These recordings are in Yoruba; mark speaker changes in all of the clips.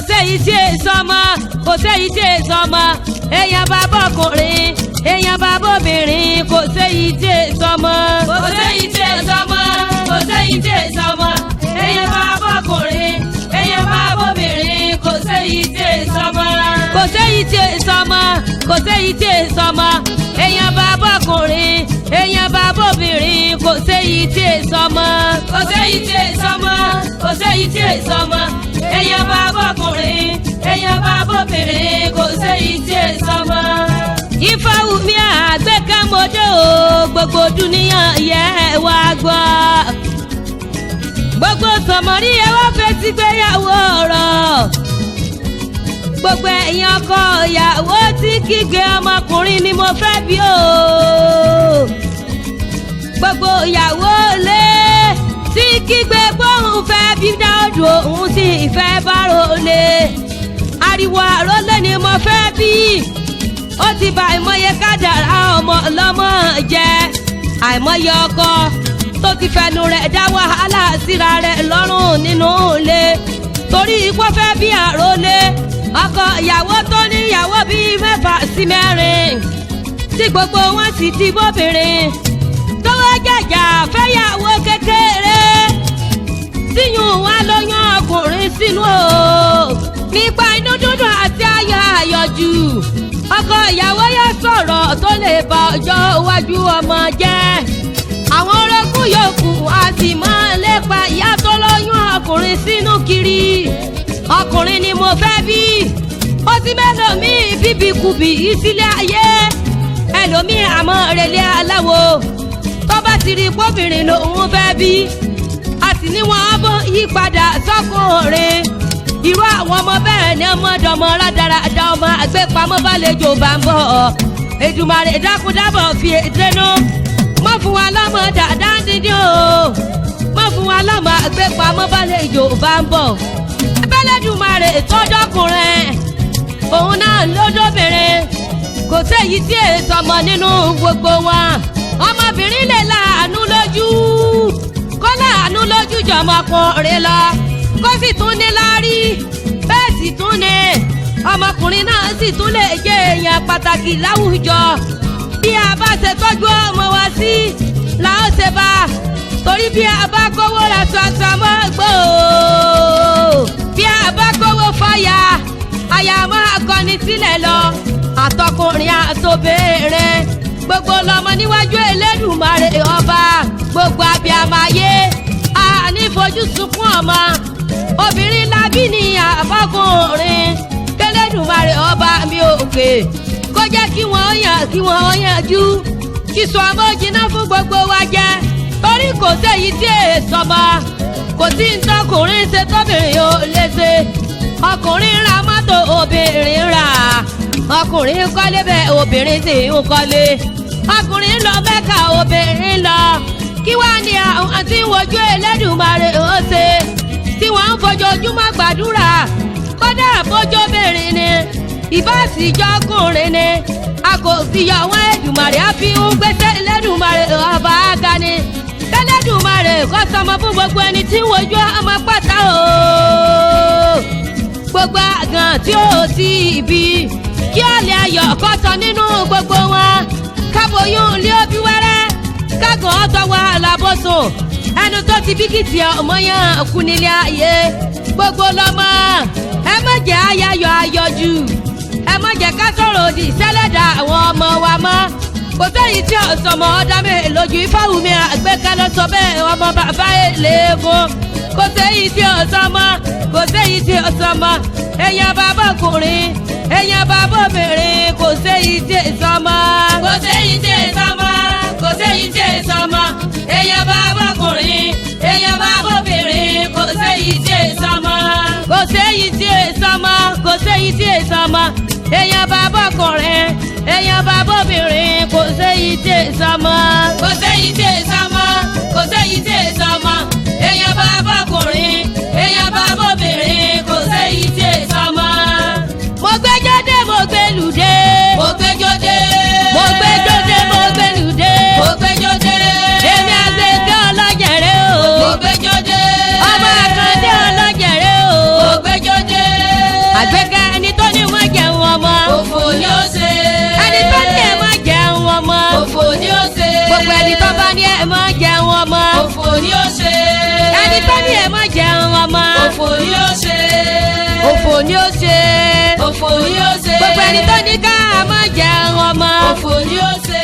Speaker 1: séyìí tí èso ọmọ kò séyìí tí èso ọmọ èèyàn bàbá ọkùnrin èèyàn bàbá obìnrin kò séyìí tí èso ọmọ kò séyìí tí èso ọmọ kò séyìí tí èso ọmọ èèyàn bàbá ọkùnrin èèyàn bàbá obìnrin kò séyìí tí èso ọmọ kò séyìí tí èso ọmọ kò séyìí tí èso ọmọ èèyàn bàbá ọkùnrin èèyàn bàbá obìnrin kò séyìí tí èso ọmọ kò séyìí tí èso ọmọ kò séyìí tí èso ọmọ èèyàn bàbá ọkùnrin èèyàn bàbá obìnrin kò séyìí tí èso ọmọ. Ifáwùmí àgbékámọdé o gbogbo dúníyàn yẹ wá gbọ́ gbogbo sọmọrí ẹ wá fetí gbéyàwó ọ̀rọ̀ gbogbo ẹ̀yin ọkọ ìyàwó tí kígbe ọmọkùnrin ni mo fẹ́ bí o gbogbo ìyàwó lé tí kígbe bóun fẹ́ bí dáòdù òun sì fẹ́ bá rọlé ariwo àrólé ni mo fẹ́ bí ó ti bà àìmọye kádàrá ọmọ ọlọ́mọ jẹ́ àìmọye ọkọ tó ti fẹnu rẹ̀ dá wàhálà síra rẹ̀ lọ́rùn nínú ilé torí ipò fẹ́ bí àrólé ọkọ ìyàwó tó níyàwó bíi 6 sí 7 tí gbogbo wọn sì ti bóbìnrin tó wá jàjà fẹ́yàwó kékeré tíyùn wá lóyún ọkùnrin sínú o nípa inú dúdú àti ayọ̀ àyọ̀jù ọkọ ìyàwó yóò sọ̀rọ̀ tó lè bà ọjọ́ iwájú ọmọ jẹ́ àwọn orogún yòókù a sì máa lépa ìyá tó lóyún ọkùnrin sínú kiri ọkùnrin ni mo fẹ́ bí ó ti mẹ́lòmíì bíbíkubì sílé ayé ẹlòmíì àmọ́ relé aláwo tó bá ti rí pọ́bìnrin lòun fẹ́ bí a sì ní wọn bó yípadà sọ́kùnrin irú àwọn ọmọ bẹ́ẹ̀ ni ọmọdọmọ rádaràda ọmọ àgbépamọ́ bálejò bá ń bọ̀ Èdùmàrè dákúndábọ̀ fi èdènú mọ́ fún wa lọ́mọ dáadáa dídí o mọ́ fún wa lọ́mọ àgbépamọ́ bálejò bá ń bọ̀ Ẹlẹ́dùmarè tọ́jọ́kùnrin òun náà lódóbìnrin kò séyìí tí èso ọmọ nínú gbogbo wọn ọmọbìnrin lè láàánú lójú kó láàánú lójú jọmọkùnrin lọ kó sì tún ní láárí bẹ́ẹ̀ sì tún ní ọmọkùnrin náà sì tún lè jẹ́ èèyàn pàtàkì láwùjọ bí a bá ṣe tọ́jú ọmọ wa sí là ó ṣe bá torí bí a bá kówó ra tuntun mọ́ gbòó bí a bá kówó fàyà àyà máa kọni sílẹ̀ lọ àtọkùnrin àtobìnrin gbogbo lọmọ níwájú Elédùmarè ọba gbogbo abiyamọ ayé àní fojú sunkún ọmọ obìnrin labí ni àbọ̀kùnrin k'Elédùmarè ọba mi òkè kó jẹ́ kí wọ́n yanjú kí sọ ọmọ jìnnà fún gbogbo wa jẹ́ torí kò séyìí tí èso ọmọ kò sí ntọ́kùnrin ṣe tóbìnrin ò lè ṣe ọkùnrin ra mọ́tò obìnrin rà ọkùnrin kọ́lé bẹ́ẹ̀ obìnrin sì ń kọ́lé ọkùnrin lọ Mẹ́kà obìnrin lọ kí wá ní àwọn tí ń wojú Elédùmarè ó ṣe tí wọ́n ń fojoojúmọ́ gbàdúrà kódà bójóbìnrin ni ìbáṣìjọ́kùnrin ni a kò fi yọ wọ́n Èdùmàrè á fi ń gbèsè Elédùmarè ọba aga ni Elédùmarè kó sọmọ fún gbogbo ẹni tí ń wojú ọmọ pátá o gbogbo àgàn tí ó ti bí kí ọ̀lẹ́ ayọ̀ kó sọ nínú gbogbo wọn káboyún lé òbí wẹ́rẹ́ kágan ọ̀tọ̀ wà lábọ́sùn ẹnu tó ti bíkìtì ọmọ yẹn kú nílé ayé gbogbo lọ́mọ ẹ má jẹ́ ayayọ̀ ayọ̀jù ẹ má jẹ́ ká sọ̀rọ̀ òdì sẹ́lẹ̀dà àwọn ọmọ wa mọ́ kò sẹ́yìn tí ọ̀sọ̀mọ̀ ọ̀dà mi lójú Ifáwùmí àgbékalẹ̀ sọ bẹ́ẹ̀ ọmọ bàbá èléegun kò sẹ́yìn tí ọ̀sọ̀mọ̀ kò sẹ́yìn tí ọ̀sọ̀mọ̀ èèyàn bàbá ọkùnrin èèyàn bàbá obìnrin kò sẹ́yìn tí ọ̀sọ̀mọ̀ kò sẹ́yìn tí ọ̀sọ̀mọ̀ kò sẹ́yìn tí ọ̀sọ̀mọ̀ èèyàn bàbá ọkùnrin èèyàn bàbá obìnrin kò sẹ́yìn tí ọ̀sọ̀mọ̀ kò sẹ́yìn tí ọ̀sọ̀mọ̀ kò sẹ́yìn tí ọ̀sọ̀mọ̀ èèyàn bàbá ọkùnrin èèyàn bàbá obìnrin kò sẹ́yìn tí ọ̀sọ̀mọ̀ kò sẹ́yìn tí ọ̀sọ̀mọ̀ kò sẹ́yìn tí ọ̀sọ̀mọ̀ èèyàn bàbá ọkùnrin èèyàn bàbá obìnrin kò sẹ́yìn tí ọ̀sọ̀mọ̀. mo gbẹ́jọ́ dé mo gbẹ́lù dé mo gbẹ́jọ́ dé mo gbẹ́jọ́ dé mo gbẹ́lù dé mo gbẹ́jọ́ dé èmi àgbẹ̀kẹ́ ọlọ́jẹ̀rẹ́ o mo gbẹ́jọ́ dé ọmọ àkàndé ọlọ́jẹ̀rẹ́ o mo gbẹ́jọ́ dé òfò ni ó ṣe. gbogbo ẹni tó ní ká má jẹun ọmọ òfò ni ó ṣe.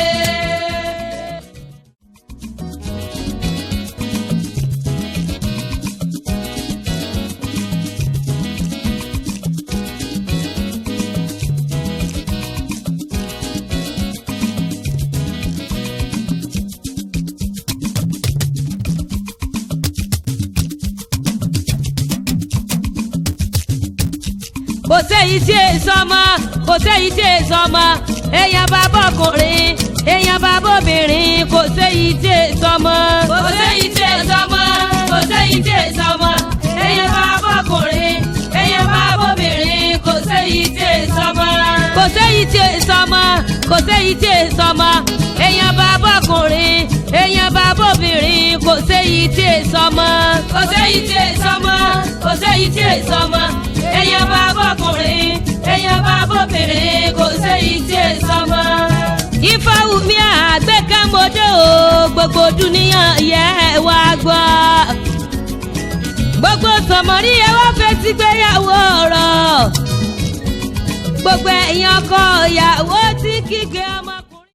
Speaker 1: kò séyìí tí èso ọmọ kò séyìí tí èso ọmọ èèyàn bá bọ́kùnrin èèyàn bá bóbìnrin kò séyìí tí èso ọmọ. kò séyìí tí èso ọmọ kò séyìí tí èso ọmọ èèyàn bá bọ́kùnrin èèyàn bá bóbìnrin kò séyìí tí èso ọmọ. kò séyìí tí èso ọmọ kò séyìí tí èso ọmọ èèyàn bá bọ́kùnrin èèyàn bá bóbìnrin kò séyìí tí èso ọmọ. kò séyìí tí èso ọmọ kò séyìí tí èso ọmọ èèyàn bá bọ́kùnrin èèyàn bá bóbìnrin kò séyìí tí èso ọmọ. Ifáwùmí àgbékámọdé o gbogbo dúníyàn yẹ wá gbọ́. gbogbo sọmọrí ẹ wá fetí gbéyàwó ọ̀rọ̀ gbogbo ẹ̀yin ọkọ ìyàwó tí kígbe ọmọ.